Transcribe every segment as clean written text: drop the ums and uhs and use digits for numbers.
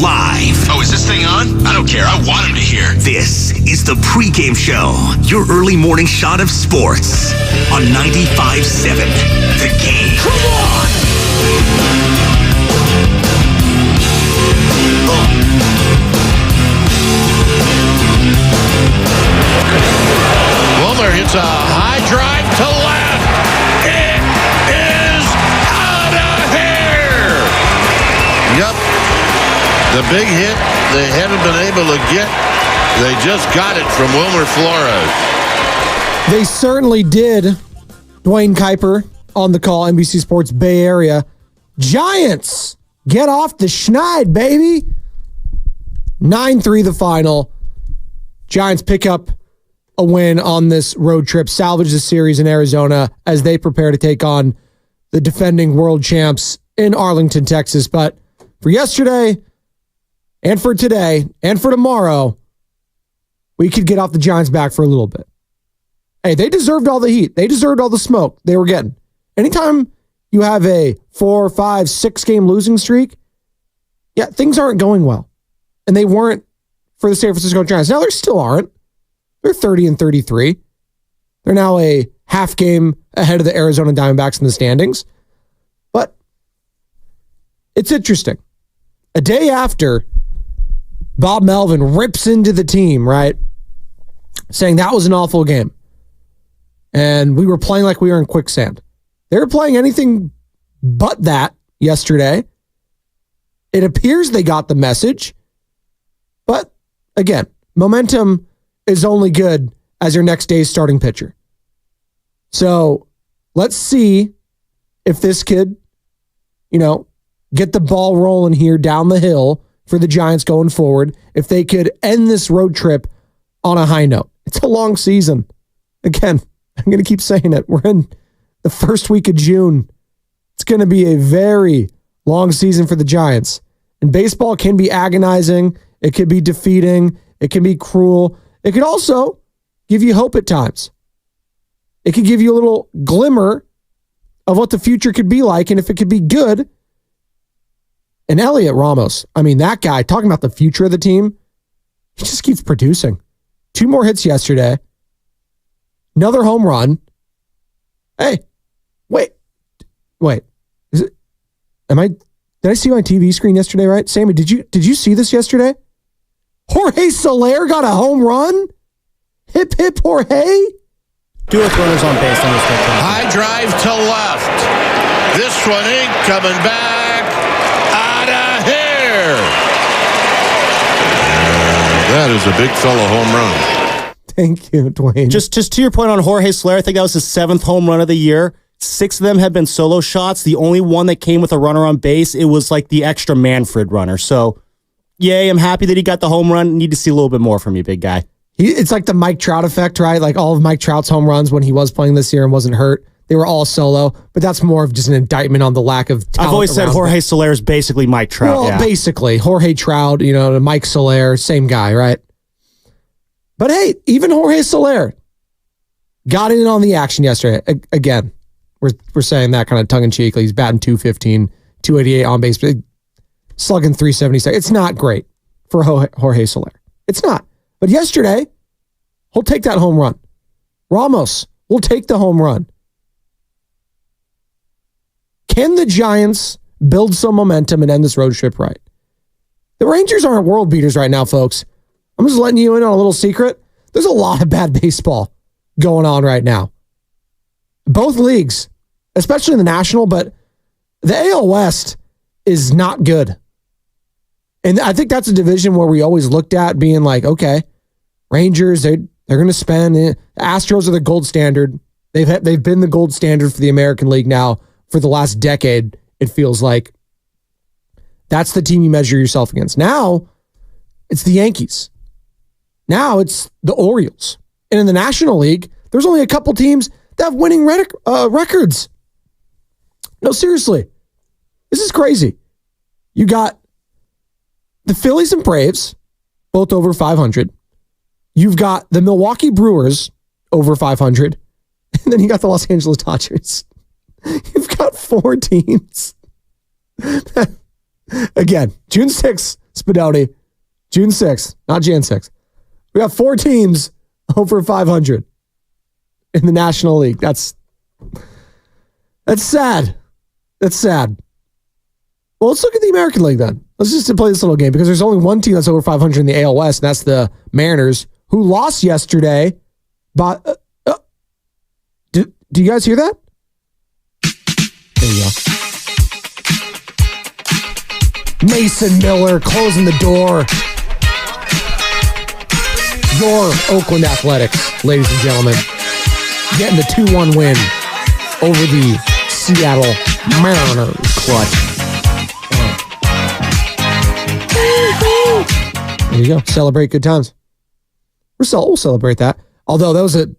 live. Oh, is this thing on? I don't care. I want him to hear. This is the Pregame Show, your early morning shot of sports on 95.7 The Game. Come on! Wilmer hits a high drive to left. It is out of here. Yep. The big hit they hadn't been able to get. They just got it from Wilmer Flores. They certainly did. Dwayne Kuiper on the call, NBC Sports Bay Area. Giants, get off the schneid, baby. 9-3 the final. Giants pick up a win on this road trip, salvage the series in Arizona as they prepare to take on the defending world champs in Arlington, Texas. But for yesterday and for today and for tomorrow, we could get off the Giants' back for a little bit. Hey, they deserved all the heat. They deserved all the smoke they were getting. Anytime you have a 4, 5, 6 game losing streak, yeah, things aren't going well. And they weren't for the San Francisco Giants. Now, they still aren't. They're 30-33. They're now a half game ahead of the Arizona Diamondbacks in the standings. But it's interesting. A day after Bob Melvin rips into the team, right, saying that was an awful game. And we were playing like we were in quicksand. They were playing anything but that yesterday. It appears they got the message. But again, momentum is only good as your next day's starting pitcher. So let's see if this kid, get the ball rolling here down the hill for the Giants going forward. If they could end this road trip on a high note. It's a long season. Again, I'm going to keep saying it. We're in the first week of June. It's going to be a very long season for the Giants. And baseball can be agonizing. It could be defeating. It can be cruel. It could also give you hope at times. It could give you a little glimmer of what the future could be like and if it could be good. And Elliot Ramos, that guy, talking about the future of the team, he just keeps producing. 2 more hits yesterday. Another home run. Hey, wait. Is it? Did I see my TV screen yesterday, right? Sammy, did you see this yesterday? Jorge Soler got a home run? Hip, hip, Jorge? 2 with runners on base. High drive to left. This one ain't coming back. Out of here. That is a big fella home run. Thank you, Dwayne. Just to your point on Jorge Soler, I think that was his 7th home run of the year. 6 of them have been solo shots. The only one that came with a runner on base, it was like the extra Manfred runner. So, yay, I'm happy that he got the home run. Need to see a little bit more from you, big guy. It's like the Mike Trout effect, right? Like all of Mike Trout's home runs when he was playing this year and wasn't hurt, they were all solo. But that's more of just an indictment on the lack of talent. I've always said Jorge Soler is basically Mike Trout. Well, basically. Jorge Trout, Mike Soler, same guy, right? But hey, even Jorge Soler got in on the action yesterday. Again, we're saying that kind of tongue-in-cheek. He's batting .215, 288 on base, but slugging .376. It's not great for Jorge Soler. It's not. But yesterday, he'll take that home run. Ramos will take the home run. Can the Giants build some momentum and end this road trip right? The Rangers aren't world beaters right now, folks. I'm just letting you in on a little secret. There's a lot of bad baseball going on right now. Both leagues, especially in the National, but the AL West is not good. And I think that's a division where we always looked at being like, okay, Rangers, they're going to spend. The Astros are the gold standard. They've been the gold standard for the American League now for the last decade. It feels like that's the team you measure yourself against. Now it's the Yankees. Now it's the Orioles. And in the National League, there's only a couple teams that have winning records. No, seriously. This is crazy. You got the Phillies and Braves, both over 500. You've got the Milwaukee Brewers over 500. And then you got the Los Angeles Dodgers. You've got 4 teams. Again, June 6th, Spadoni, June 6th, not Jan 6th. We got 4 teams over 500 in the National League. That's sad. That's sad. Well, let's look at the American League then. Let's just play this little game because there's only one team that's over 500 in the AL West, and that's the Mariners, who lost yesterday. But do you guys hear that? There you go. Mason Miller closing the door. Your Oakland Athletics, ladies and gentlemen, getting the 2-1 win over the Seattle Mariners. Clutch. There you go. Celebrate good times. We'll celebrate that. Although that was an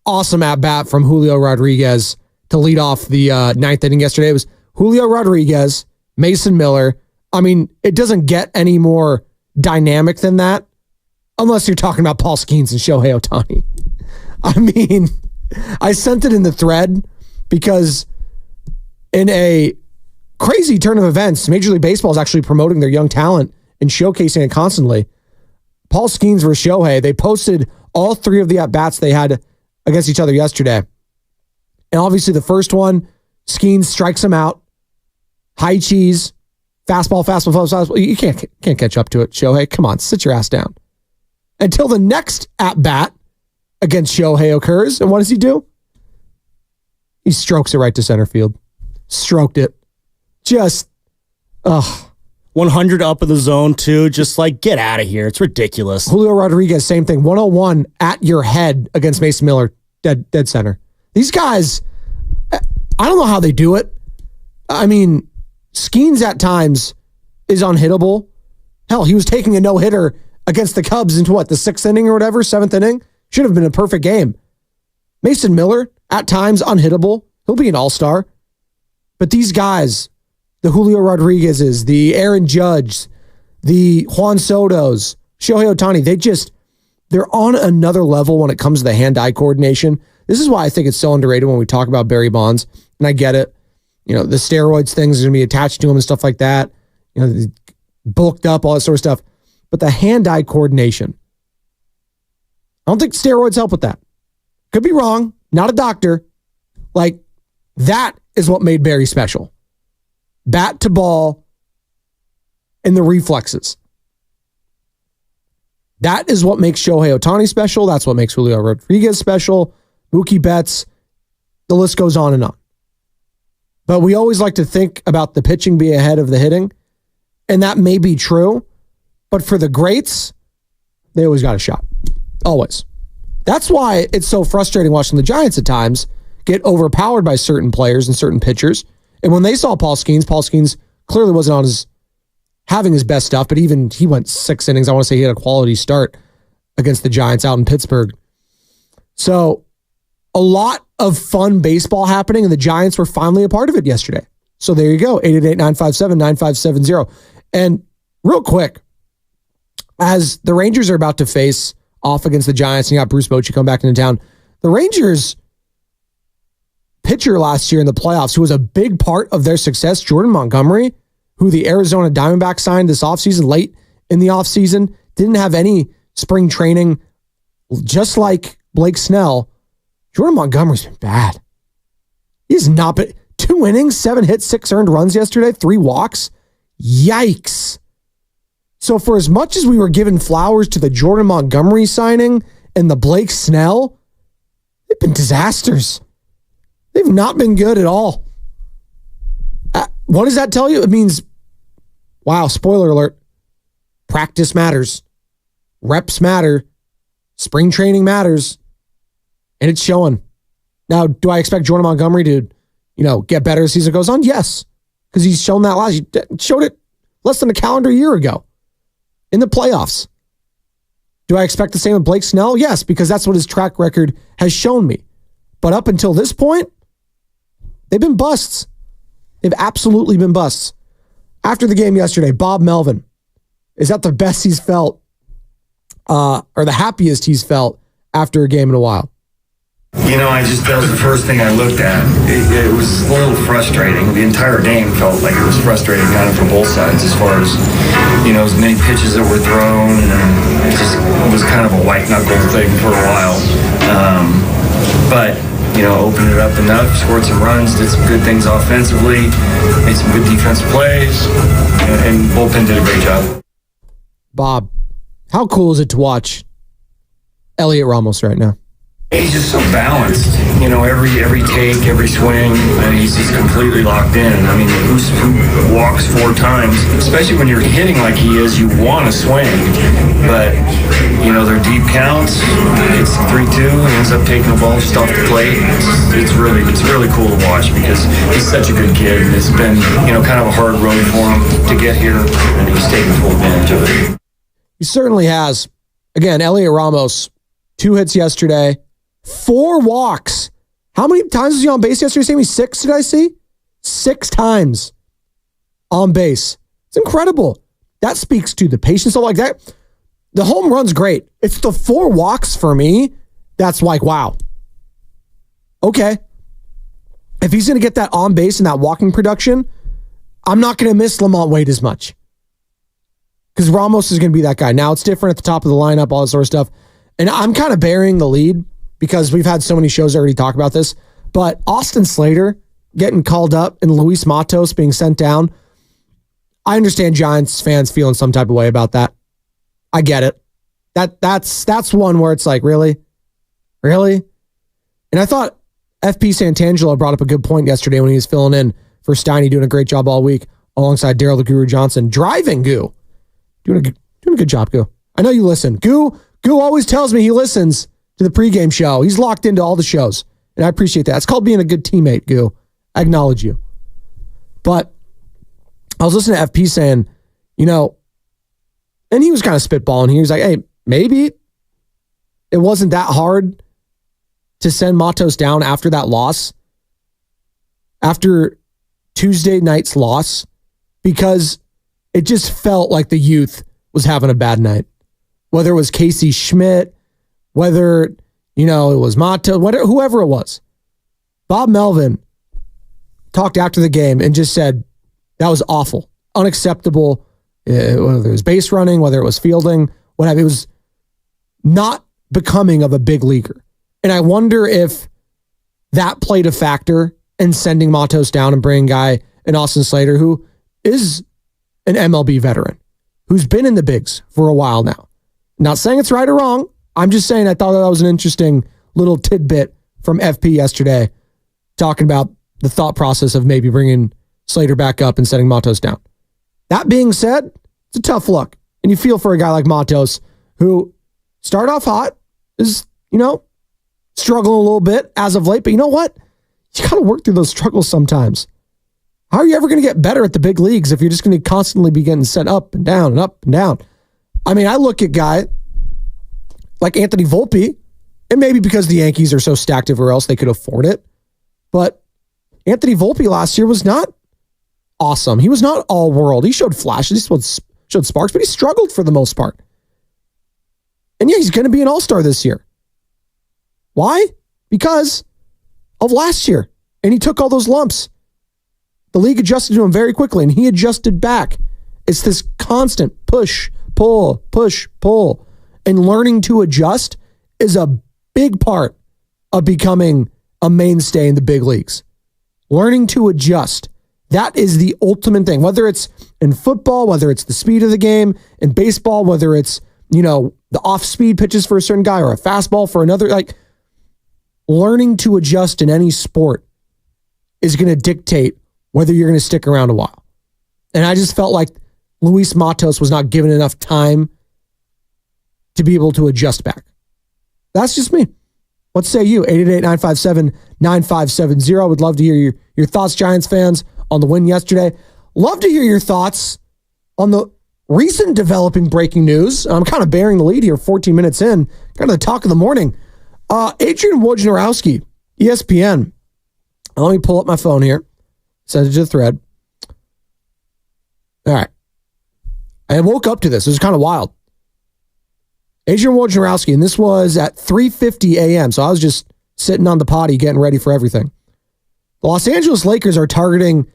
awesome at-bat from Julio Rodriguez to lead off the ninth inning yesterday. It was Julio Rodriguez, Mason Miller. I mean, it doesn't get any more dynamic than that unless you're talking about Paul Skeens and Shohei Ohtani. I mean, I sent it in the thread because in a crazy turn of events, Major League Baseball is actually promoting their young talent and showcasing it constantly. Paul Skeens versus Shohei, they posted all 3 of the at-bats they had against each other yesterday. And obviously the first one, Skeens strikes him out. High cheese, fastball. You can't catch up to it, Shohei. Come on, sit your ass down. Until the next at-bat against Shohei occurs. And what does he do? He strokes it right to center field. Stroked it. Just, 100 up in the zone, too. Just like, get out of here. It's ridiculous. Julio Rodriguez, same thing. 101 at your head against Mason Miller, dead center. These guys, I don't know how they do it. I mean, Skeens at times is unhittable. Hell, he was taking a no-hitter against the Cubs into the 6th inning or whatever, 7th inning? Should have been a perfect game. Mason Miller, at times unhittable. He'll be an all-star. But these guys, the Julio Rodriguez's, the Aaron Judge, the Juan Soto's, Shohei Ohtani, they're on another level when it comes to the hand-eye coordination. This is why I think it's so underrated when we talk about Barry Bonds. And I get it. You know, the steroids things are going to be attached to him and stuff like that. You know, bulked up, all that sort of stuff. But the hand-eye coordination, I don't think steroids help with that. Could be wrong. Not a doctor. Like, that is what made Barry special. Bat to ball and the reflexes. That is what makes Shohei Ohtani special. That's what makes Julio Rodriguez special. Mookie Betts. The list goes on and on. But we always like to think about the pitching being ahead of the hitting. And that may be true. But for the greats, they always got a shot. Always. That's why it's so frustrating watching the Giants at times get overpowered by certain players and certain pitchers. And when they saw Paul Skeens clearly wasn't having his best stuff, but even he went 6 innings. I want to say he had a quality start against the Giants out in Pittsburgh. So a lot of fun baseball happening, and the Giants were finally a part of it yesterday. So there you go, 888-957-9570. And real quick, as the Rangers are about to face off against the Giants, and you got Bruce Bochy come back into town, the Rangers pitcher last year in the playoffs, who was a big part of their success, Jordan Montgomery, who the Arizona Diamondbacks signed this offseason, late in the offseason, didn't have any spring training, just like Blake Snell. Jordan Montgomery's been bad. He's not been. 2 innings, 7 hits, 6 earned runs yesterday, 3 walks. Yikes. So for as much as we were giving flowers to the Jordan Montgomery signing and the Blake Snell, they've been disasters. They've not been good at all. What does that tell you? It means, wow, spoiler alert, practice matters. Reps matter. Spring training matters. And it's showing. Now, do I expect Jordan Montgomery to, get better as season goes on? Yes. Because he's shown that he showed it less than a calendar year ago in the playoffs. Do I expect the same with Blake Snell? Yes, because that's what his track record has shown me. But up until this point, they've been busts. They've absolutely been busts. After the game yesterday, Bob Melvin, is that the best he's felt or the happiest he's felt after a game in a while? That was the first thing I looked at. It was a little frustrating. The entire game felt like it was frustrating kind of for both sides as far as, as many pitches that were thrown, and it was kind of a white knuckle thing for a while. But opened it up enough, scored some runs, did some good things offensively, made some good defensive plays, and bullpen did a great job. Bob, how cool is it to watch Elliot Ramos right now? He's just so balanced. Every take, every swing, he's just completely locked in. Who walks 4 times, especially when you're hitting like he is, you want to swing. But, they're deep counts. It's 3-2. He ends up taking the ball just off the plate. It's really cool to watch because he's such a good kid. And it's been, kind of a hard road for him to get here, and he's taking full advantage of it. He certainly has. Again, Elliot Ramos, 2 hits yesterday. 4 walks. How many times was he on base yesterday? Sammy, 6, did I see? 6 times on base. It's incredible. That speaks to the patience. So like that, the home run's great. It's the 4 walks for me. That's like, wow. Okay. If he's going to get that on base and that walking production, I'm not going to miss Lamont Wade as much. Because Ramos is going to be that guy. Now it's different at the top of the lineup, all this sort of stuff. And I'm kind of bearing the lead because we've had so many shows already talk about this. But Austin Slater getting called up and Luis Matos being sent down, I understand Giants fans feeling some type of way about that. I get it. That's one where it's like, really? Really? And I thought FP Santangelo brought up a good point yesterday when he was filling in for Steiny, doing a great job all week alongside Daryl the Guru Johnson. Driving Goo. Doing a good job, Goo. I know you listen. Goo always tells me he listens to the pregame show. He's locked into all the shows, and I appreciate that. It's called being a good teammate, Goo. I acknowledge you. But I was listening to FP saying, and he was kind of spitballing. He was like, hey, maybe it wasn't that hard to send Matos down after that loss, after Tuesday night's loss, because it just felt like the youth was having a bad night. Whether it was Casey Schmidt, whether, it was Matos, whoever it was. Bob Melvin talked after the game and just said, that was awful, unacceptable, whether it was base running, whether it was fielding, whatever. It was not becoming of a big leaguer. And I wonder if that played a factor in sending Matos down and bringing a guy in Austin Slater, who is an MLB veteran, who's been in the bigs for a while now. Not saying it's right or wrong. I'm just saying I thought that was an interesting little tidbit from FP yesterday, talking about the thought process of maybe bringing Slater back up and setting Matos down. That being said, it's a tough look. And you feel for a guy like Matos, who started off hot, is, struggling a little bit as of late. But you know what? You got to work through those struggles sometimes. How are you ever going to get better at the big leagues if you're just going to constantly be getting sent up and down and up and down? I look at guy like Anthony Volpe, and maybe because the Yankees are so stacked everywhere else, they could afford it. But Anthony Volpe last year was not awesome. He was not all world. He showed flashes, he showed sparks, but he struggled for the most part. And yeah, he's going to be an all-star this year. Why? Because of last year. And he took all those lumps. The league adjusted to him very quickly, and he adjusted back. It's this constant push, pull. And learning to adjust is a big part of becoming a mainstay in the big leagues. Learning to adjust. That is the ultimate thing. Whether it's in football, whether it's the speed of the game, in baseball, whether it's, the off-speed pitches for a certain guy or a fastball for another, learning to adjust in any sport is going to dictate whether you're going to stick around a while. And I just felt like Luis Matos was not given enough time to be able to adjust back. That's just me. What say you? 888-957-9570. I would love to hear your thoughts, Giants fans, on the win yesterday. Love to hear your thoughts on the recent developing breaking news. I'm kind of bearing the lead here, 14 minutes in. Kind of the talk of the morning. Adrian Wojnarowski, ESPN. Let me pull up my phone here. Send it to the thread. All right. I woke up to this. It was kind of wild. Adrian Wojnarowski, and this was at 3:50 a.m. So I was just sitting on the potty getting ready for everything. The Los Angeles Lakers are targeting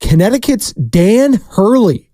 Connecticut's Dan Hurley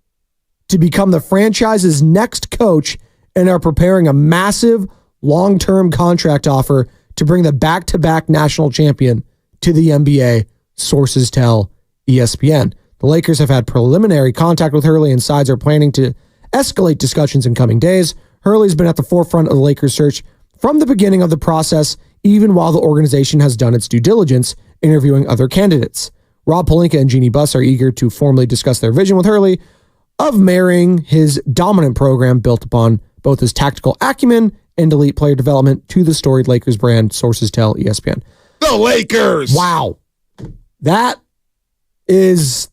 to become the franchise's next coach and are preparing a massive long-term contract offer to bring the back-to-back national champion to the NBA, sources tell ESPN. The Lakers have had preliminary contact with Hurley and sides are planning to escalate discussions in coming days. Hurley's been at the forefront of the Lakers search from the beginning of the process, even while the organization has done its due diligence, interviewing other candidates. Rob Pelinka and Jeannie Buss are eager to formally discuss their vision with Hurley of marrying his dominant program built upon both his tactical acumen and elite player development to the storied Lakers brand, sources tell ESPN. The Lakers! Wow. That is...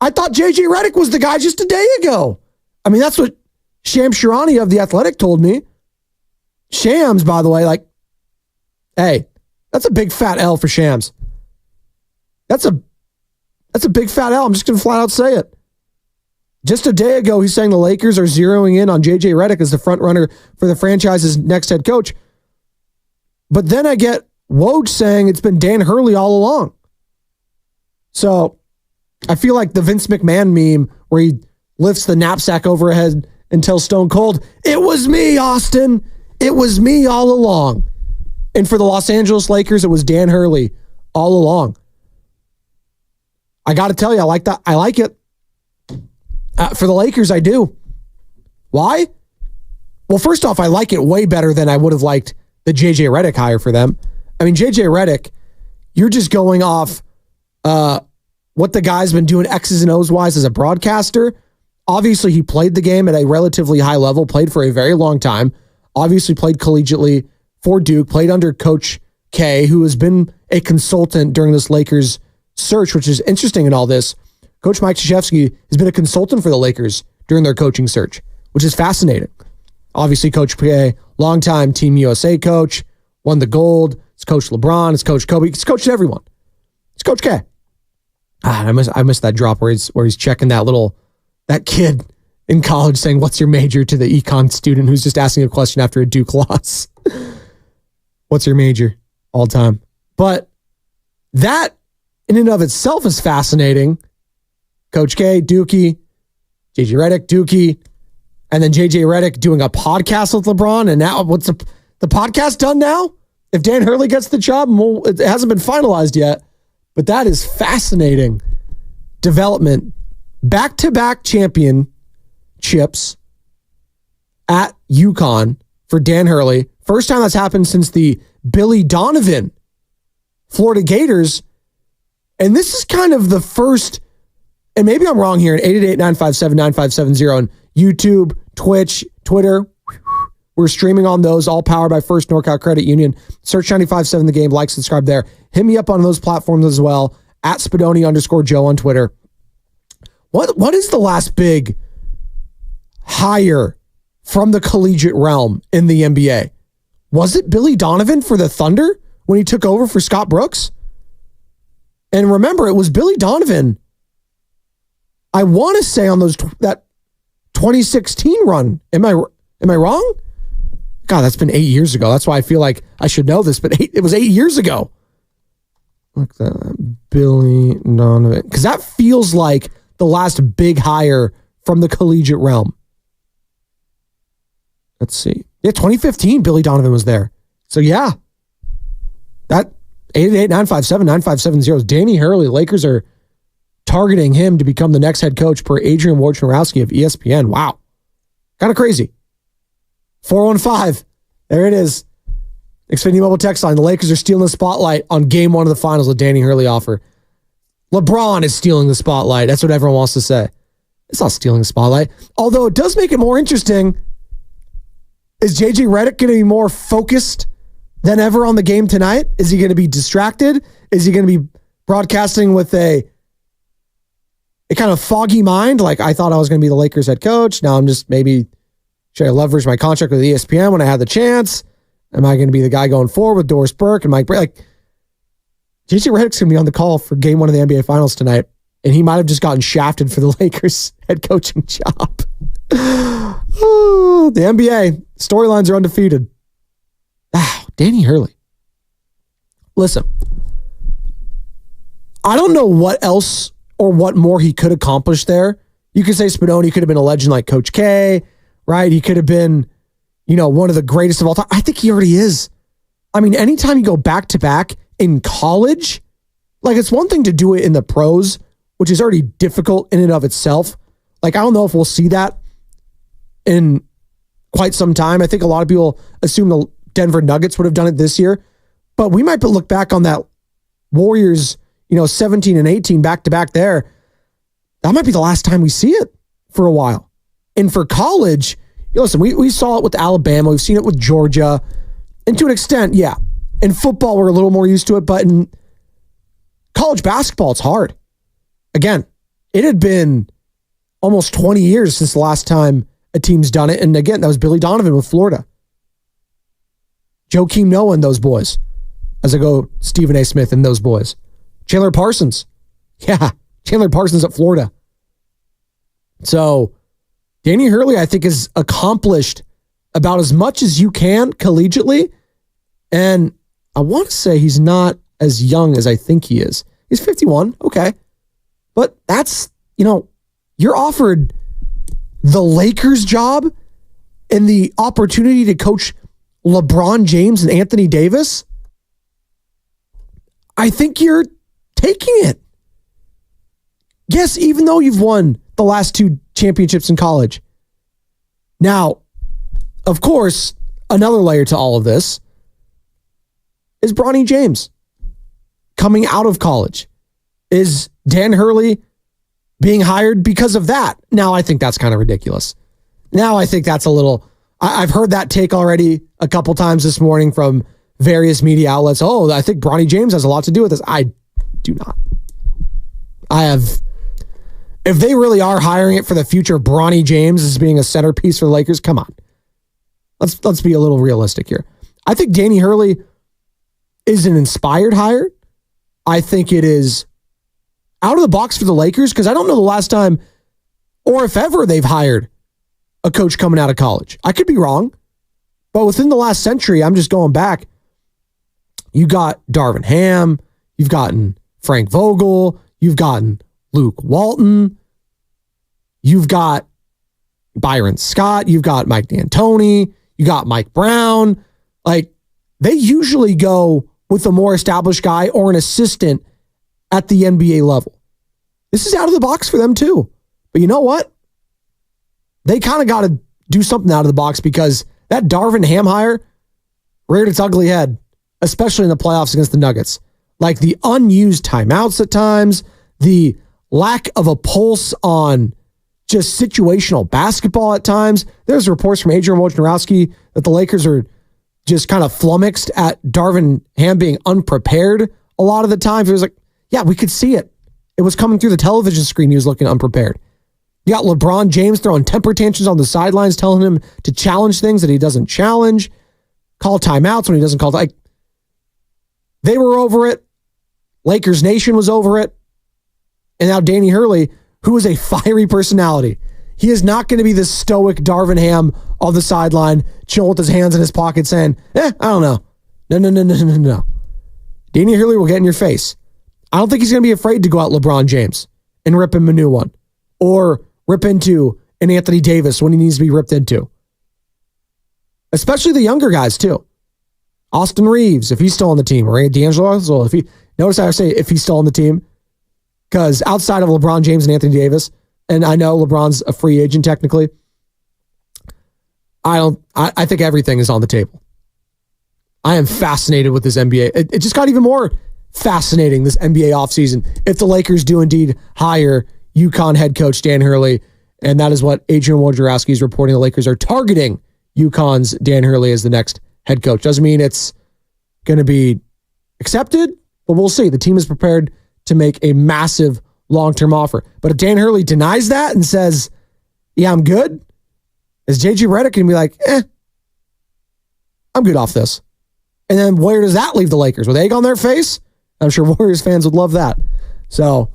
I thought J.J. Redick was the guy just a day ago. I mean, that's what Shams Charania of The Athletic told me. Shams, by the way, like, hey, that's a big fat L for Shams. That's a big fat L. I'm just going to flat out say it. Just a day ago, he's saying the Lakers are zeroing in on J.J. Redick as the front runner for the franchise's next head coach. But then I get Woj saying it's been Dan Hurley all along. So I feel like the Vince McMahon meme where he lifts the knapsack overhead and tells Stone Cold, "It was me, Austin. It was me all along." And for the Los Angeles Lakers, it was Dan Hurley all along. I got to tell you, I like that. I like it. For the Lakers, I do. Why? Well, first off, I like it way better than I would have liked the J.J. Redick hire for them. I mean, J.J. Redick, you're just going off what the guy's been doing X's and O's wise as a broadcaster. Obviously, he played the game at a relatively high level, played for a very long time, obviously played collegiately for Duke, played under Coach K, who has been a consultant during this Lakers search, which is interesting in all this. Coach Mike Krzyzewski has been a consultant for the Lakers during their coaching search, which is fascinating. Obviously, Coach K, longtime Team USA coach, won the gold. It's Coach LeBron. It's Coach Kobe. It's coached everyone. It's Coach K. I miss that drop where he's checking that kid in college saying, "What's your major?" to the econ student who's just asking a question after a Duke loss. What's your major? All time. But that in and of itself is fascinating. Coach K, Dookie, JJ Redick, Dookie, and then JJ Redick doing a podcast with LeBron. And now what's the podcast done now? If Dan Hurley gets the job, it hasn't been finalized yet. But that is fascinating development. Back-to-back championships at UConn for Dan Hurley. First time that's happened since the Billy Donovan Florida Gators. And this is kind of the first, and maybe I'm wrong here, in 888-957-9570 on YouTube, Twitch, Twitter. We're streaming on those, all powered by First NorCal Credit Union. Search 95.7 The Game, like, subscribe there. Hit me up on those platforms as well, at Spadoni_Joe on Twitter. What is the last big hire from the collegiate realm in the NBA? Was it Billy Donovan for the Thunder when he took over for Scott Brooks? And remember, it was Billy Donovan, I want to say, on that 2016 run. Am I wrong? God, that's been 8 years ago. That's why I feel like I should know this, but it was 8 years ago. Look at that, Billy Donovan. Because that feels like the last big hire from the collegiate realm. Let's see. Yeah, 2015, Billy Donovan was there. So yeah, that 888-957-9570 is Danny Hurley. Lakers are targeting him to become the next head coach per Adrian Wojnarowski of ESPN. Wow. Kind of crazy. 415. There it is. Xfinity Mobile text line. The Lakers are stealing the spotlight on game one of the finals with Danny Hurley offer. LeBron is stealing the spotlight. That's what everyone wants to say. It's not stealing the spotlight. Although it does make it more interesting. Is JJ Redick going to be more focused than ever on the game tonight? Is he going to be distracted? Is he going to be broadcasting with a kind of foggy mind? Like, I thought I was going to be the Lakers head coach. Now I'm just maybe, should I leverage my contract with ESPN when I had the chance? Am I going to be the guy going forward with Doris Burke and Mike Bray? Like, JJ Redick's going to be on the call for game one of the NBA Finals tonight, and he might have just gotten shafted for the Lakers head coaching job. Oh, the NBA storylines are undefeated. Wow, Danny Hurley. listen, I don't know what else or what more he could accomplish there. You could say Spadoni could have been a legend like Coach K, right? He could have been, one of the greatest of all time. I think he already is. I mean, anytime you go back to back in college, like it's one thing to do it in the pros, which is already difficult in and of itself. Like, I don't know if we'll see that in quite some time. I think a lot of people assume the Denver Nuggets would have done it this year, but we might look back on that Warriors, 17 and 18 back to back there. That might be the last time we see it for a while. And for college, listen, we saw it with Alabama. We've seen it with Georgia. And to an extent, yeah. In football, we're a little more used to it, but in college basketball, it's hard. Again, it had been almost 20 years since the last time a team's done it. And again, that was Billy Donovan with Florida. Joakim Noah and those boys. As I go, Stephen A. Smith and those boys. Chandler Parsons. Yeah, Chandler Parsons at Florida. So, Danny Hurley, I think, has accomplished about as much as you can collegiately. And I want to say he's not as young as I think he is. He's 51. Okay. But that's, you're offered the Lakers job and the opportunity to coach LeBron James and Anthony Davis. I think you're taking it. Yes, even though you've won the last 2 championships in college. Now, of course, another layer to all of this is Bronny James coming out of college. Is Dan Hurley being hired because of that? Now, I think that's kind of ridiculous. Now, I think that's a little... I've heard that take already a couple times this morning from various media outlets. Oh, I think Bronny James has a lot to do with this. I do not. If they really are hiring it for the future, Bronny James as being a centerpiece for the Lakers, come on. Let's be a little realistic here. I think Danny Hurley is an inspired hire. I think it is out of the box for the Lakers because I don't know the last time or if ever they've hired a coach coming out of college. I could be wrong, but within the last century, I'm just going back. You got Darvin Ham, you've gotten Frank Vogel, you've gotten Luke Walton, you've got Byron Scott, you've got Mike D'Antoni, you got Mike Brown. Like, they usually go with a more established guy or an assistant at the NBA level. This is out of the box for them too. But you know what? They kind of got to do something out of the box because that Darvin Ham hire reared its ugly head, especially in the playoffs against the Nuggets. Like the unused timeouts at times, the lack of a pulse on just situational basketball at times. There's reports from Adrian Wojnarowski that the Lakers are just kind of flummoxed at Darvin Ham being unprepared a lot of the time. It was like, yeah, we could see it. It was coming through the television screen. He was looking unprepared. You got LeBron James throwing temper tantrums on the sidelines, telling him to challenge things that he doesn't challenge, call timeouts when he doesn't call. Like, they were over it. Lakers Nation was over it. And now Danny Hurley, who is a fiery personality. He is not going to be the stoic Darvin Ham on the sideline, chilling with his hands in his pocket saying, I don't know. No. Danny Hurley will get in your face. I don't think he's going to be afraid to go out LeBron James and rip him a new one. Or rip into an Anthony Davis when he needs to be ripped into. Especially the younger guys, too. Austin Reeves, if he's still on the team, or D'Angelo Russell, notice how I say if he's still on the team. Because outside of LeBron James and Anthony Davis, and I know LeBron's a free agent technically, I think everything is on the table. I am fascinated with this NBA. It just got even more fascinating this NBA offseason if the Lakers do indeed hire UConn head coach Dan Hurley, and that is what Adrian Wojnarowski is reporting. The Lakers are targeting UConn's Dan Hurley as the next head coach. Doesn't mean it's going to be accepted, but we'll see. The team is prepared to make a massive long-term offer. But if Dan Hurley denies that and says, yeah, I'm good, is JJ Redick going to be like, I'm good off this? And then where does that leave the Lakers? With egg on their face? I'm sure Warriors fans would love that. So,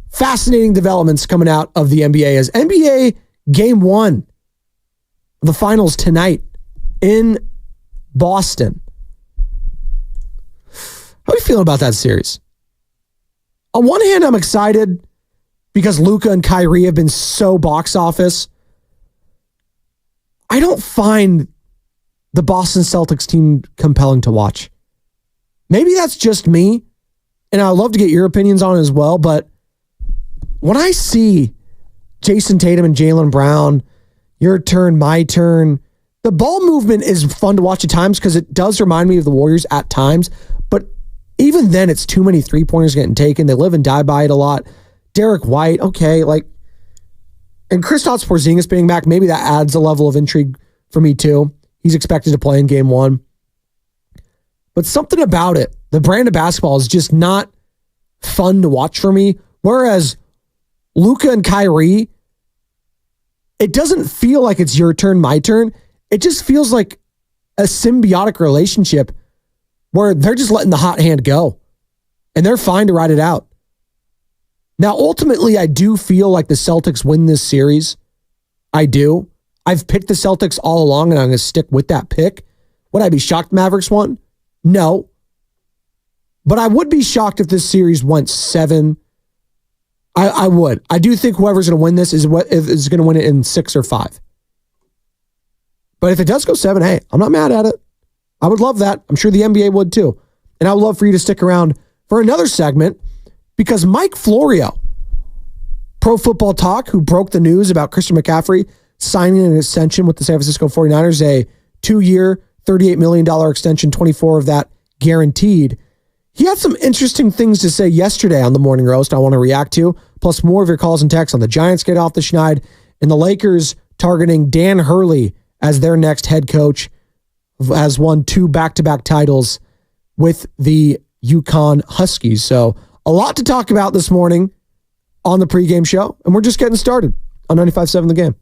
fascinating developments coming out of the NBA as NBA Game 1, the finals tonight in Boston. How are you feeling about that series? On one hand, I'm excited because Luka and Kyrie have been so box office. I don't find the Boston Celtics team compelling to watch. Maybe that's just me, and I'd love to get your opinions on it as well, but when I see Jason Tatum and Jaylen Brown, your turn, my turn, the ball movement is fun to watch at times because it does remind me of the Warriors at times, but even then it's too many three-pointers getting taken. They live and die by it a lot. Derek White, okay, and Kristaps Porzingis being back, maybe that adds a level of intrigue for me too. He's expected to play in game 1. But something about it, the brand of basketball is just not fun to watch for me. Whereas Luka and Kyrie, it doesn't feel like it's your turn, my turn. It just feels like a symbiotic relationship where they're just letting the hot hand go and they're fine to ride it out. Now, ultimately, I do feel like the Celtics win this series. I do. I've picked the Celtics all along and I'm going to stick with that pick. Would I be shocked Mavericks won? No. But I would be shocked if this series went 7. I would. I do think whoever's going to win this is going to win it in 6 or 5. But if it does go 7, hey, I'm not mad at it. I would love that. I'm sure the NBA would too. And I would love for you to stick around for another segment because Mike Florio, Pro Football Talk, who broke the news about Christian McCaffrey signing an extension with the San Francisco 49ers, a 2-year, $38 million extension, 24 of that guaranteed. He had some interesting things to say yesterday on the Morning Roast I want to react to, plus more of your calls and texts on the Giants get off the schneid and the Lakers targeting Dan Hurley as their next head coach, has won 2 back-to-back titles with the UConn Huskies. So a lot to talk about this morning on the pregame show, and we're just getting started on 95.7 The Game.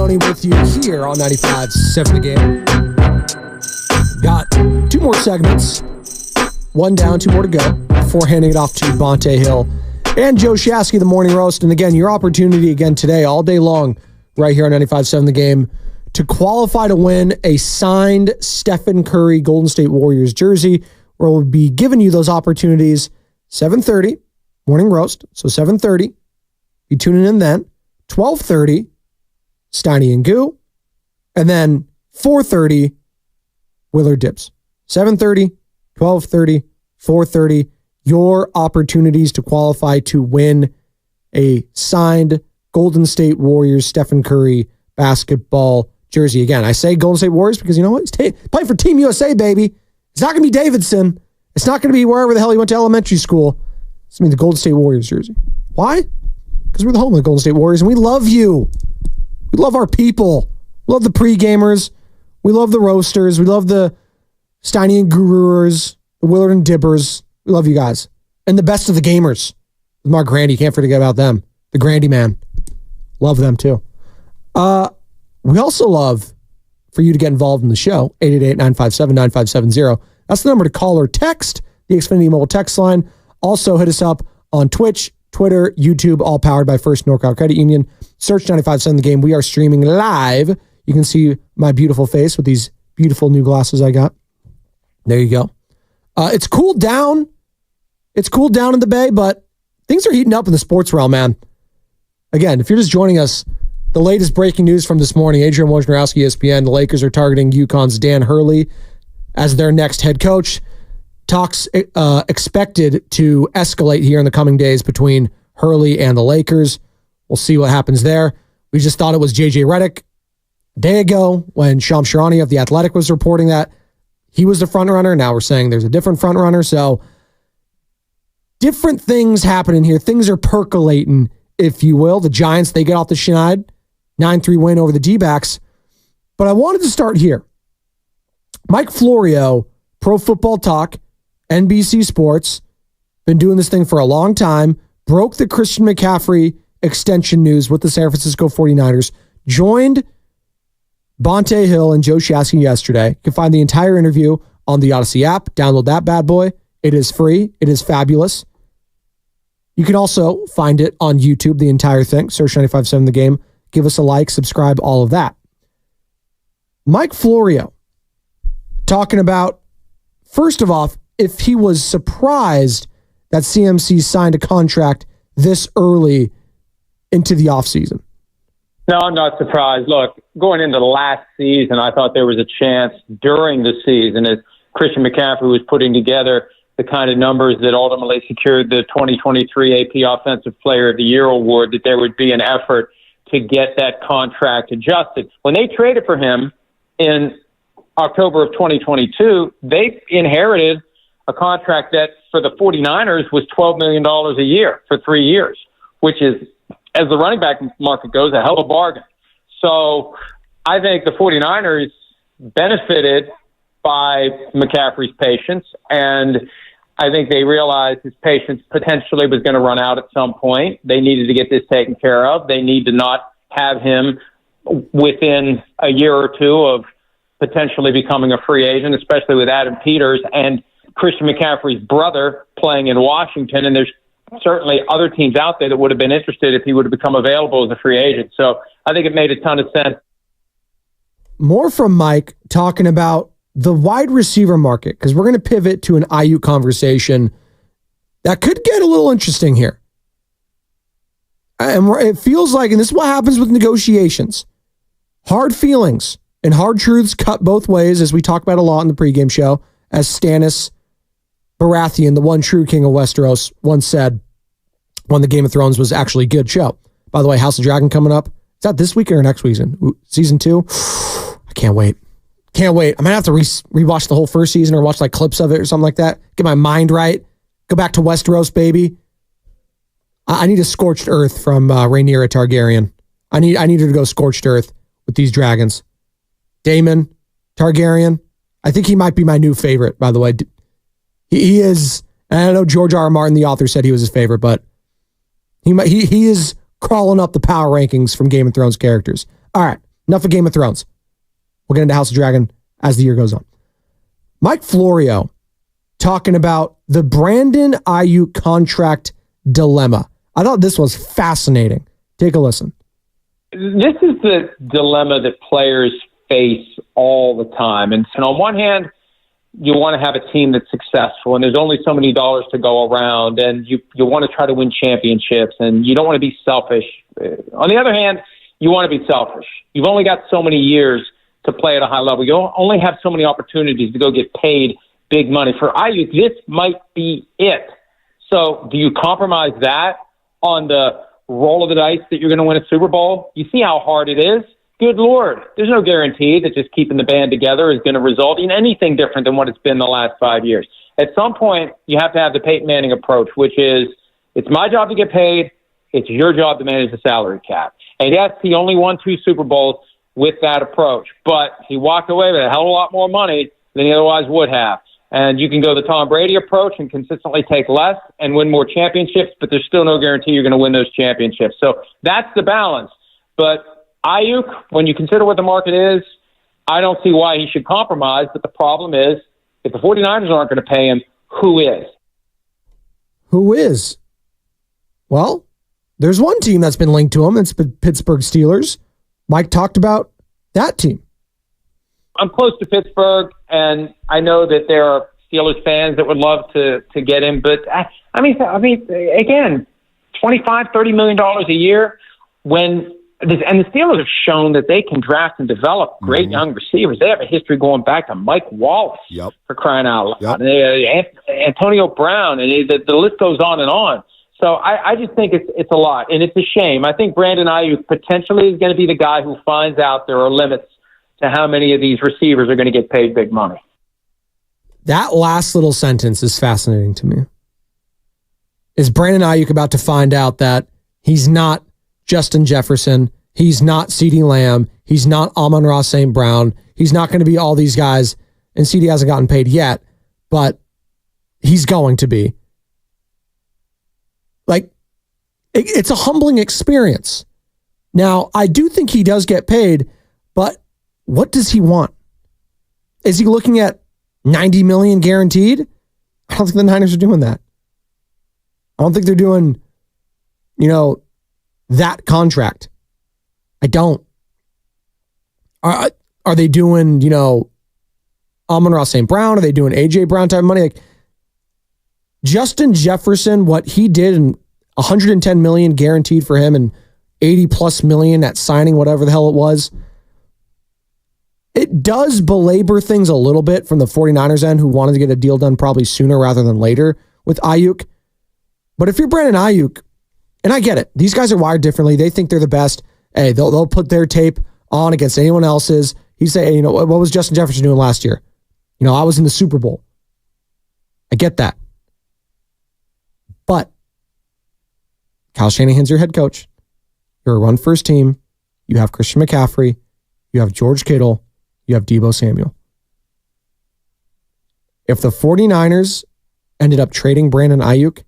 Spadoni with you here on 95.7 The Game. Got 2 more segments. 1 down, 2 more to go before handing it off to Bonte Hill and Joe Shasky, the Morning Roast. And again, your opportunity again today, all day long, right here on 95.7 The Game, to qualify to win a signed Stephen Curry Golden State Warriors jersey, where we'll be giving you those opportunities 7:30, Morning Roast. So 7:30, be tuning in then. 12:30, Steiny and Goo. And then 4:30, Willard Dips. 7:30, 12:30, 4:30, your opportunities to qualify to win a signed Golden State Warriors Stephen Curry basketball jersey. Again, I say Golden State Warriors because you know what? He's playing for Team USA, baby. It's not going to be Davidson. It's not going to be wherever the hell he went to elementary school. It's going to be the Golden State Warriors jersey. Why? Because we're the home of the Golden State Warriors, and we love you. We love our people. We love the pre-gamers. We love the roasters. We love the Steiny and Gurus, the Willard and Dibbers. We love you guys. And the best of the gamers. Mark Grandy, can't forget about them. The Grandy man. Love them too. We also love for you to get involved in the show. 888-957-9570. That's the number to call or text. The Xfinity mobile text line. Also hit us up on Twitch, Twitter, YouTube, all powered by First NorCal Credit Union. Search 95.7 The Game. We are streaming live. You can see my beautiful face with these beautiful new glasses I got. There you go. It's cooled down. It's cooled down in the Bay, but things are heating up in the sports realm, man. Again, if you're just joining us, the latest breaking news from this morning, Adrian Wojnarowski, ESPN, the Lakers are targeting UConn's Dan Hurley as their next head coach. Talks expected to escalate here in the coming days between Hurley and the Lakers. We'll see what happens there. We just thought it was JJ Redick a day ago when Shams Charania of The Athletic was reporting that he was the front runner. Now we're saying there's a different front runner. So different things happening here. Things are percolating, if you will. The Giants, they get off the schneid. 9-3 win over the D-backs. But I wanted to start here. Mike Florio, Pro Football Talk, NBC Sports, been doing this thing for a long time, broke the Christian McCaffrey extension news with the San Francisco 49ers, joined Bonte Hill and Joe Shasky yesterday. You can find the entire interview on the Odyssey app. Download that bad boy. It is free. It is fabulous. You can also find it on YouTube, the entire thing. Search 95.7 The Game. Give us a like, subscribe, all of that. Mike Florio talking about, first of all, if he was surprised that CMC signed a contract this early into the offseason. No, I'm not surprised. Look, going into the last season, I thought there was a chance during the season as Christian McCaffrey was putting together the kind of numbers that ultimately secured the 2023 AP Offensive Player of the Year award, that there would be an effort to get that contract adjusted. When they traded for him in October of 2022, they inherited a contract that for the 49ers was $12 million a year for 3 years, which is, as the running back market goes, a hell of a bargain. So I think the 49ers benefited by McCaffrey's patience, and I think they realized his patience potentially was going to run out at some point. They needed to get this taken care of. They need to not have him within a year or two of potentially becoming a free agent, especially with Adam Peters and Christian McCaffrey's brother playing in Washington. And there's certainly other teams out there that would have been interested if he would have become available as a free agent. So I think it made a ton of sense. More from Mike talking about the wide receiver market, because we're going to pivot to an IU conversation that could get a little interesting here. And it feels like, and this is what happens with negotiations, hard feelings and hard truths cut both ways, as we talk about a lot in the pregame show, as Stannis Baratheon, the one true king of Westeros, once said when the Game of Thrones was actually a good show. By the way, House of Dragon coming up. Is that this week or next season? Season 2? I can't wait. Can't wait. I might have to rewatch the whole first season or watch like clips of it or something like that. Get my mind right. Go back to Westeros, baby. I need a scorched earth from Rhaenyra Targaryen. I need her to go scorched earth with these dragons. Daemon Targaryen. I think he might be my new favorite, by the way. He is, and I know George R. R. Martin, the author, said he was his favorite, but he is crawling up the power rankings from Game of Thrones characters. All right. Enough of Game of Thrones. We'll get into House of Dragon as the year goes on. Mike Florio talking about the Brandon Ayuk contract dilemma. I thought this was fascinating. Take a listen. This is the dilemma that players face all the time. And on one hand, you want to have a team that's successful, and there's only so many dollars to go around, and you want to try to win championships, and you don't want to be selfish. On the other hand, you want to be selfish. You've only got so many years to play at a high level. You only have so many opportunities to go get paid big money. For Ayuk, this might be it. So do you compromise that on the roll of the dice that you're going to win a Super Bowl? You see how hard it is? Good Lord. There's no guarantee that just keeping the band together is going to result in anything different than what it's been the last 5 years. At some point, you have to have the Peyton Manning approach, which is, it's my job to get paid. It's your job to manage the salary cap. And yes, he only won 2 Super Bowls with that approach, but he walked away with a hell of a lot more money than he otherwise would have. And you can go the Tom Brady approach and consistently take less and win more championships, but there's still no guarantee you're going to win those championships. So that's the balance. But Ayuk, when you consider what the market is, I don't see why he should compromise. But the problem is, if the 49ers aren't going to pay him, who is? Who is? Well, there's one team that's been linked to him. It's the Pittsburgh Steelers. Mike talked about that team. I'm close to Pittsburgh, and I know that there are Steelers fans that would love to get him. But, I mean, again, $25-30 million a year when – and the Steelers have shown that they can draft and develop great young receivers. They have a history going back to Mike Wallace, for crying out loud. Antonio Brown, and the list goes on and on. So I just think it's a lot, and it's a shame. I think Brandon Ayuk potentially is going to be the guy who finds out there are limits to how many of these receivers are going to get paid big money. That last little sentence is fascinating to me. Is Brandon Ayuk about to find out that he's not Justin Jefferson, he's not CeeDee Lamb, he's not Amon-Ra St. Brown, he's not going to be all these guys, and CeeDee hasn't gotten paid yet, but he's going to be. Like, it's a humbling experience. Now, I do think he does get paid, but what does he want? Is he looking at $90 million guaranteed? I don't think the Niners are doing that. I don't think they're doing, that contract. I don't. Are they doing, Amon-Ra St. Brown? Are they doing A.J. Brown type of money? Like, Justin Jefferson, what he did, and $110 million guaranteed for him and $80+ million at signing, whatever the hell it was. It does belabor things a little bit from the 49ers end, who wanted to get a deal done probably sooner rather than later with Ayuk. But if you're Brandon Ayuk, and I get it, these guys are wired differently. They think they're the best. Hey, they'll put their tape on against anyone else's. He say, hey, what was Justin Jefferson doing last year? I was in the Super Bowl. I get that. But Kyle Shanahan's your head coach. You're a run-first team. You have Christian McCaffrey. You have George Kittle. You have Deebo Samuel. If the 49ers ended up trading Brandon Ayuk,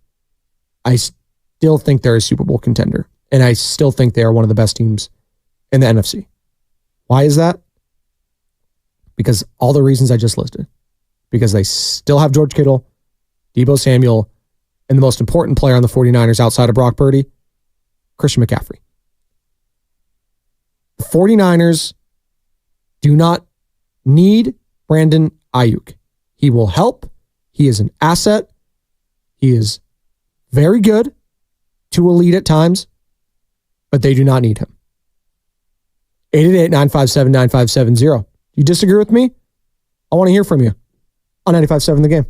I still think they're a Super Bowl contender. And I still think they are one of the best teams in the NFC. Why is that? Because all the reasons I just listed. Because they still have George Kittle, Deebo Samuel, and the most important player on the 49ers outside of Brock Purdy, Christian McCaffrey. The 49ers do not need Brandon Ayuk. He will help. He is an asset. He is very good to elite at times, but they do not need him. 888-957-9570. You disagree with me? I want to hear from you on 95.7 The Game.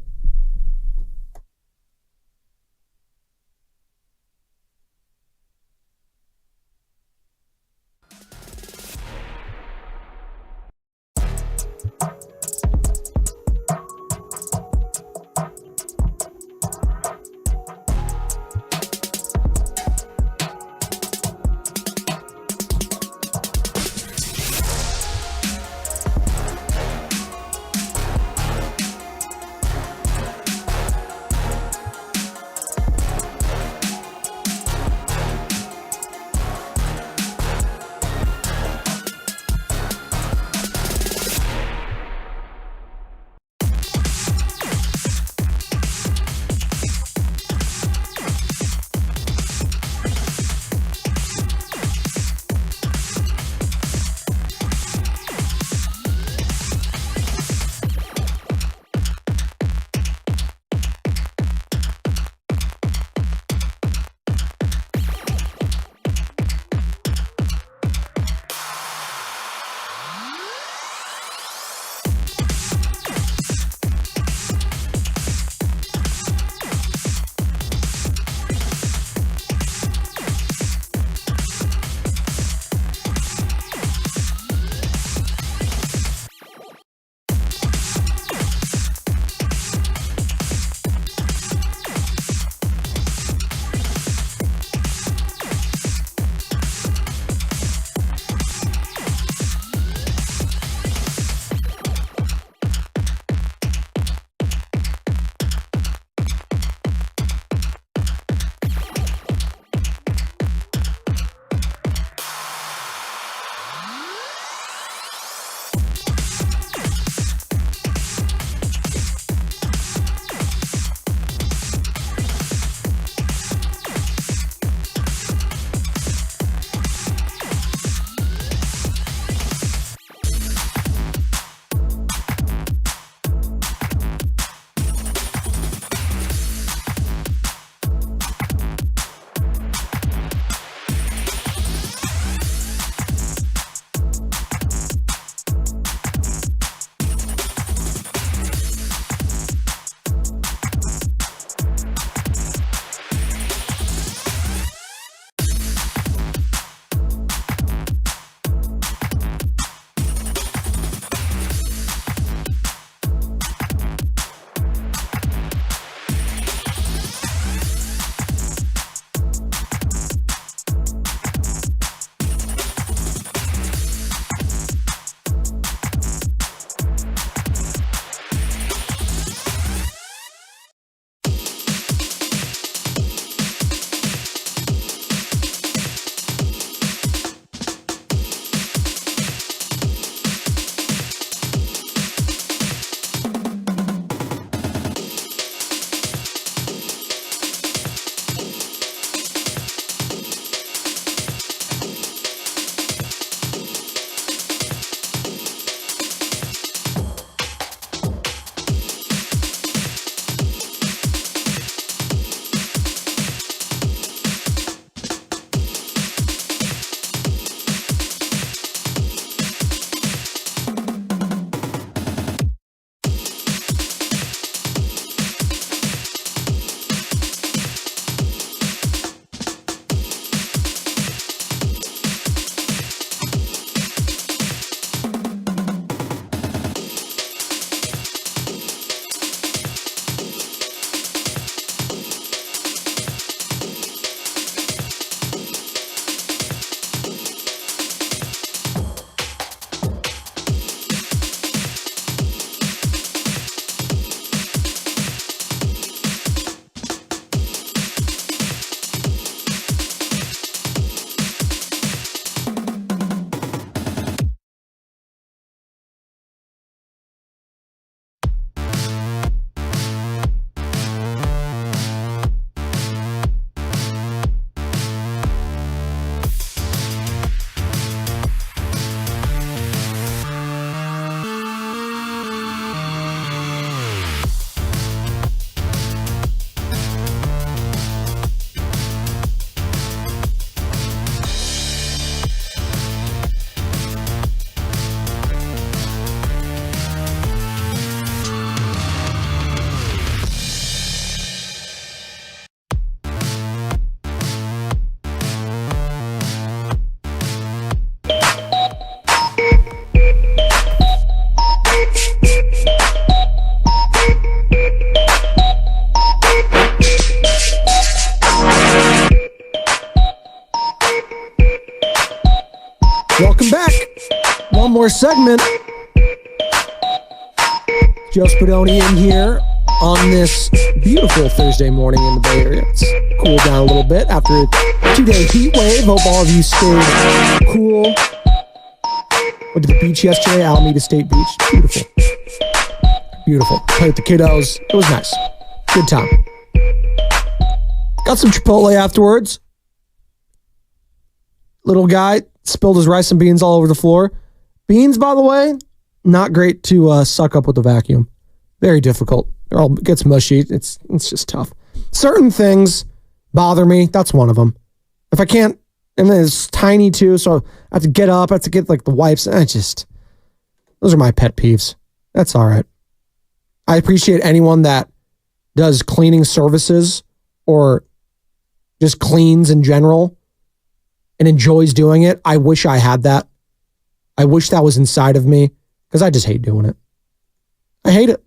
one more segment. Joe Spadoni in here on this beautiful Thursday morning in the Bay Area. It's cooled down a little bit after a 2-day heat wave. Hope all of you stayed cool. Went to the beach yesterday, Alameda State Beach. Beautiful. Beautiful. Played with the kiddos. It was nice. Good time. Got some Chipotle afterwards. Little guy spilled his rice and beans all over the floor. Beans, by the way, not great to suck up with the vacuum. Very difficult. It gets mushy. It's just tough. Certain things bother me. That's one of them. If I can't, and then it's tiny too, so I have to get up. I have to get like the wipes. Those are my pet peeves. That's all right. I appreciate anyone that does cleaning services or just cleans in general and enjoys doing it. I wish I had that. I wish that was inside of me because I just hate doing it. I hate it.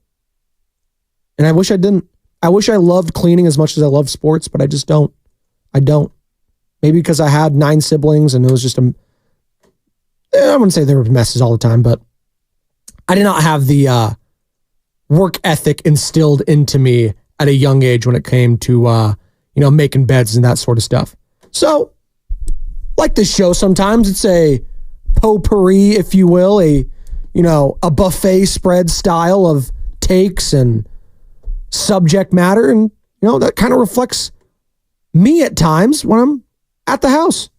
And I wish I didn't. I wish I loved cleaning as much as I love sports, but I just don't. I don't. Maybe because I had 9 siblings and it was just I wouldn't say there were messes all the time, but I did not have the work ethic instilled into me at a young age when it came to, making beds and that sort of stuff. So, like this show sometimes, it's a potpourri, if you will, a buffet spread style of takes and subject matter. And, that kind of reflects me at times when I'm at the house.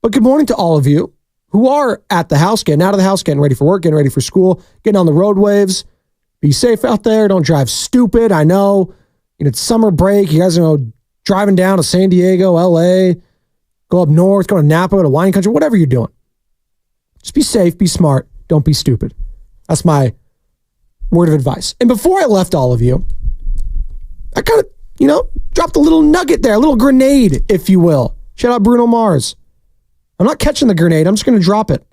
But good morning to all of you who are at the house, getting out of the house, getting ready for work, getting ready for school, getting on the road waves. Be safe out there. Don't drive stupid. I know, it's summer break. You guys are driving down to San Diego, LA, go up north, go to Napa, go to wine country, whatever you're doing. Just be safe, be smart. Don't be stupid. That's my word of advice. And before I left all of you, I kind of, dropped a little nugget there, a little grenade, if you will. Shout out Bruno Mars. I'm not catching the grenade. I'm just going to drop it.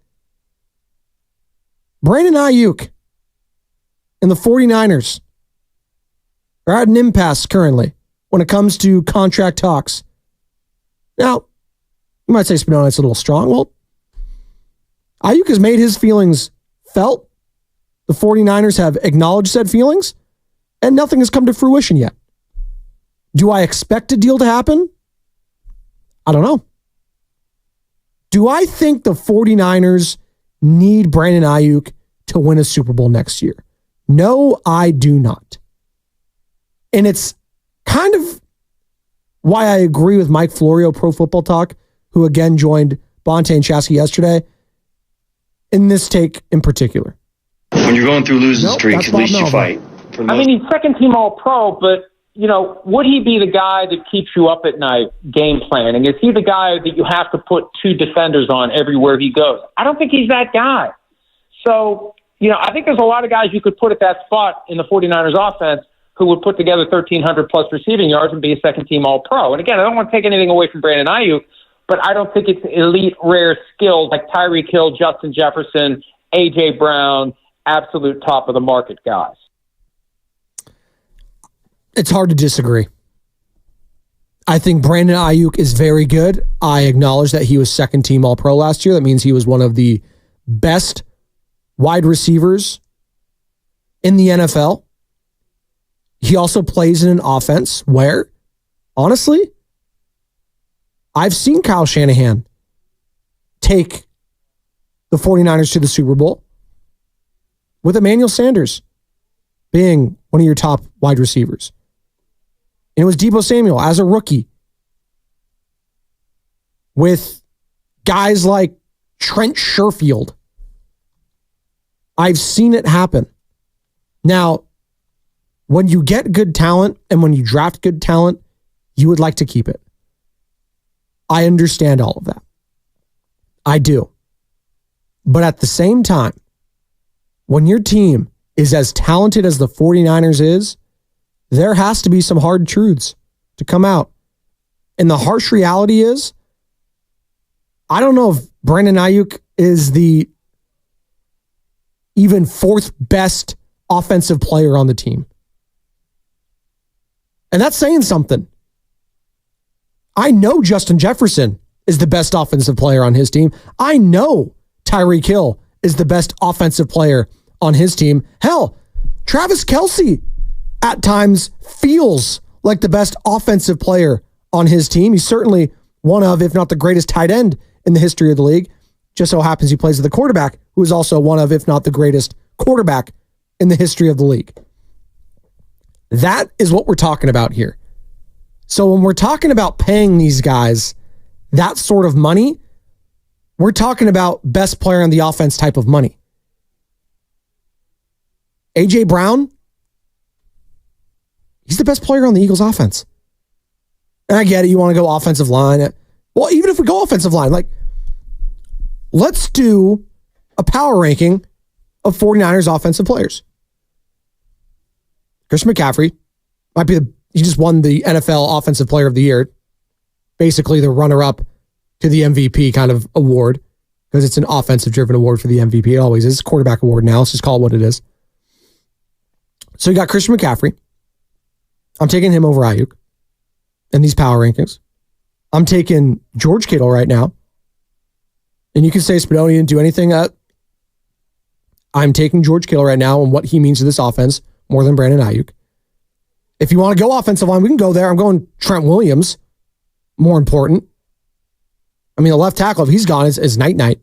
Brandon Ayuk and the 49ers are at an impasse currently when it comes to contract talks. Now, you might say, Spadoni, it's a little strong. Well, Ayuk has made his feelings felt. The 49ers have acknowledged said feelings, and nothing has come to fruition yet. Do I expect a deal to happen? I don't know. Do I think the 49ers need Brandon Ayuk to win a Super Bowl next year? No, I do not. And it's kind of why I agree with Mike Florio, Pro Football Talk, who again joined Bonte and Chasky yesterday, in this take in particular. When you're going through losing streaks, at least you fight. He's second team All-Pro, but, would he be the guy that keeps you up at night game planning? Is he the guy that you have to put 2 defenders on everywhere he goes? I don't think he's that guy. So, I think there's a lot of guys you could put at that spot in the 49ers offense who would put together 1,300 plus receiving yards and be a second team All-Pro. And again, I don't want to take anything away from Brandon Ayuk, but I don't think it's elite, rare skills like Tyreek Hill, Justin Jefferson, A.J. Brown, absolute top of the market guys. It's hard to disagree. I think Brandon Ayuk is very good. I acknowledge that he was second team All-Pro last year. That means he was one of the best wide receivers in the NFL. He also plays in an offense where, honestly, I've seen Kyle Shanahan take the 49ers to the Super Bowl with Emmanuel Sanders being one of your top wide receivers. And it was Deebo Samuel as a rookie with guys like Trent Sherfield. I've seen it happen. Now, when you get good talent and when you draft good talent, you would like to keep it. I understand all of that. I do. But at the same time, when your team is as talented as the 49ers is, there has to be some hard truths to come out. And the harsh reality is, I don't know if Brandon Ayuk is the even 4th best offensive player on the team. And that's saying something. I know Justin Jefferson is the best offensive player on his team. I know Tyreek Hill is the best offensive player on his team. Hell, Travis Kelce at times feels like the best offensive player on his team. He's certainly one of, if not the greatest tight end in the history of the league. Just so happens he plays with the quarterback, who is also one of, if not the greatest quarterback in the history of the league. That is what we're talking about here. So when we're talking about paying these guys that sort of money, we're talking about best player on the offense type of money. A.J. Brown, he's the best player on the Eagles offense. And I get it, you want to go offensive line. Well, even if we go offensive line, like, let's do a power ranking of 49ers offensive players. Christian McCaffrey might be he just won the NFL Offensive Player of the Year. Basically the runner-up to the MVP kind of award, because it's an offensive-driven award for the MVP. It always is. It's a quarterback award now. Let's just call it what it is. So you got Christian McCaffrey. I'm taking him over Ayuk in these power rankings. I'm taking George Kittle right now. And you can say Spadoni didn't do anything. I'm taking George Kittle right now and what he means to this offense more than Brandon Ayuk. If you want to go offensive line, we can go there. I'm going Trent Williams. More important. I mean, the left tackle, if he's gone, is night-night.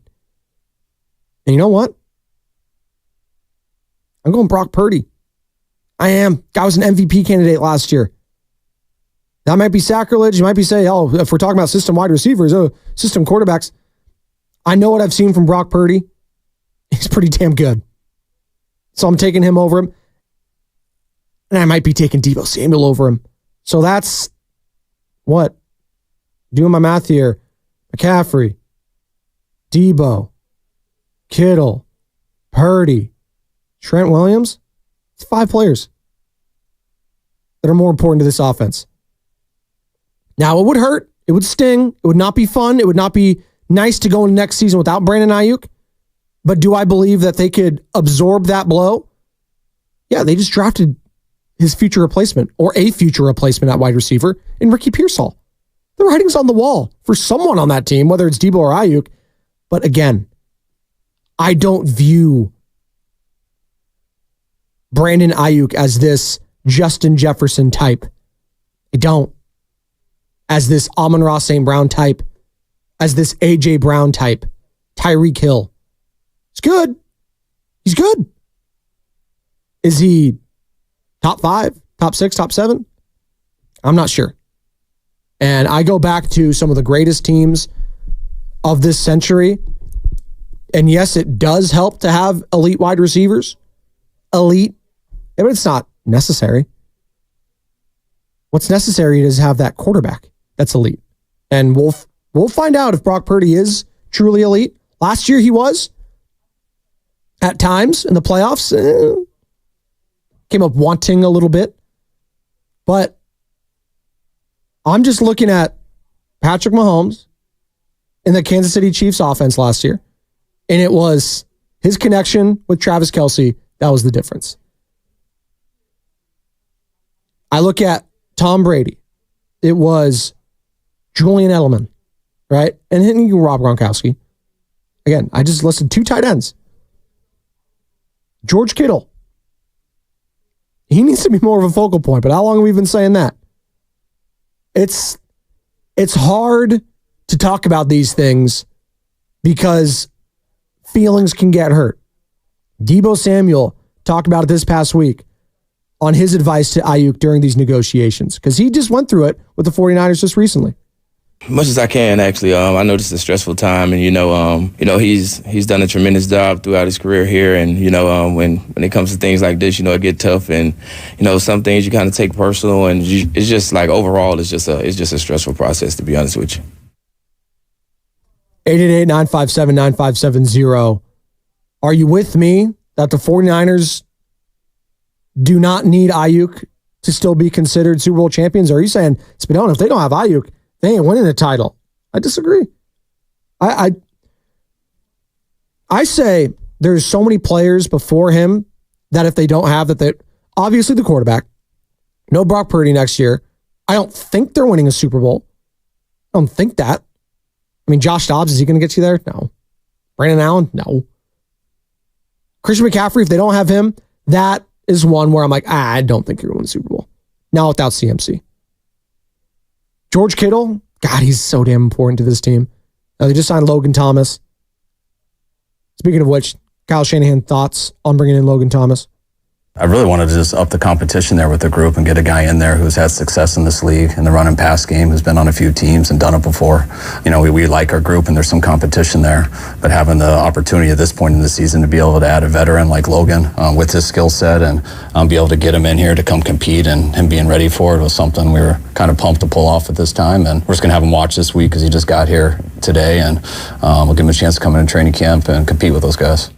And you know what? I'm going Brock Purdy. I am. Guy was an MVP candidate last year. That might be sacrilege. You might be saying, oh, if we're talking about system wide receivers, system quarterbacks. I know what I've seen from Brock Purdy. He's pretty damn good. So I'm taking him over him. And I might be taking Deebo Samuel over him. So that's what? Doing my math here. McCaffrey, Deebo, Kittle, Purdy, Trent Williams. It's 5 players that are more important to this offense. Now, it would hurt. It would sting. It would not be fun. It would not be nice to go into next season without Brandon Ayuk. But do I believe that they could absorb that blow? Yeah, they just drafted his future replacement, or a future replacement at wide receiver, in Ricky Pearsall. The writing's on the wall for someone on that team, whether it's Deebo or Ayuk. But again, I don't view Brandon Ayuk as this Justin Jefferson type. I don't. As this Amon-Ra St. Brown type. As this A.J. Brown type. Tyreek Hill. He's good. He's good. Is he top 5, top 6, top 7? I'm not sure. And I go back to some of the greatest teams of this century. And yes, it does help to have elite wide receivers. Elite. But it's not necessary. What's necessary is have that quarterback that's elite. And we'll find out if Brock Purdy is truly elite. Last year he was. At times in the playoffs, came up wanting a little bit. But I'm just looking at Patrick Mahomes in the Kansas City Chiefs offense last year. And it was his connection with Travis Kelce. That was the difference. I look at Tom Brady. It was Julian Edelman, right? And then you Rob Gronkowski. Again, I just listed 2 tight ends. George Kittle. He needs to be more of a focal point, but how long have we been saying that? It's hard to talk about these things because feelings can get hurt. Deebo Samuel talked about it this past week on his advice to Ayuk during these negotiations, because he just went through it with the 49ers just recently. Much as I can, actually. I know this is a stressful time, and he's done a tremendous job throughout his career here. And when it comes to things like this, it get tough, and some things you kind of take personal, and it's just like overall, it's just a stressful process, to be honest with you. 888-957-9570. Are you with me that the 49ers do not need Ayuk to still be considered Super Bowl champions? Or are you saying, Spadoni, if they don't have Ayuk, they ain't winning the title? I disagree. I say there's so many players before him that if they don't have that, they obviously the quarterback. No Brock Purdy next year. I don't think they're winning a Super Bowl. I don't think that. I mean, Josh Dobbs, is he going to get you there? No. Brandon Allen? No. Christian McCaffrey, if they don't have him, that is one where I'm like, I don't think you're going to win the Super Bowl. Now without CMC. George Kittle, God, he's so damn important to this team. They just signed Logan Thomas. Speaking of which, Kyle Shanahan, thoughts on bringing in Logan Thomas? I really wanted to just up the competition there with the group and get a guy in there who's had success in this league in the run and pass game, who's been on a few teams and done it before. You know, we like our group and there's some competition there, but having the opportunity at this point in the season to be able to add a veteran like Logan with his skill set and be able to get him in here to come compete and him being ready for it was something we were kind of pumped to pull off at this time. And we're just going to have him watch this week because he just got here today, and we'll give him a chance to come in training camp and compete with those guys.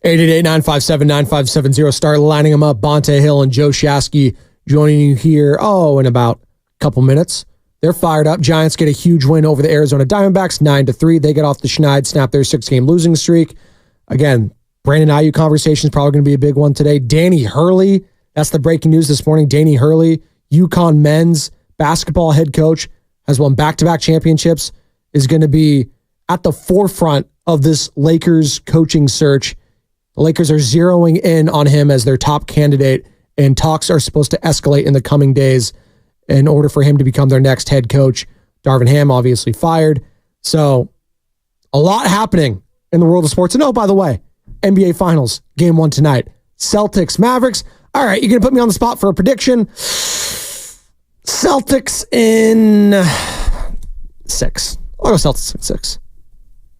888-957-9570. Start lining them up. Bonte Hill and Joe Shasky joining you here, in about a couple minutes. They're fired up. Giants get a huge win over the Arizona Diamondbacks, 9-3. They get off the schneid, snap their 6-game losing streak. Again, Brandon Ayuk conversation is probably going to be a big one today. Danny Hurley, that's the breaking news this morning. Danny Hurley, UConn men's basketball head coach, has won back-to-back championships, is going to be at the forefront of this Lakers coaching search. The Lakers are zeroing in on him as their top candidate, and talks are supposed to escalate in the coming days in order for him to become their next head coach. Darvin Ham obviously fired. So a lot happening in the world of sports. And by the way, NBA Finals, Game 1 tonight. Celtics, Mavericks. All right, you're going to put me on the spot for a prediction. Celtics in 6. I'll go Celtics in 6.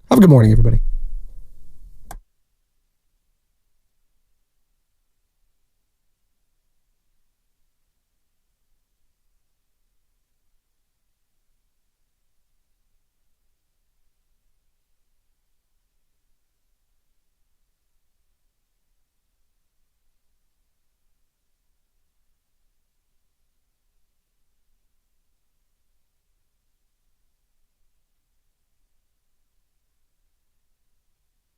Have a good morning, everybody.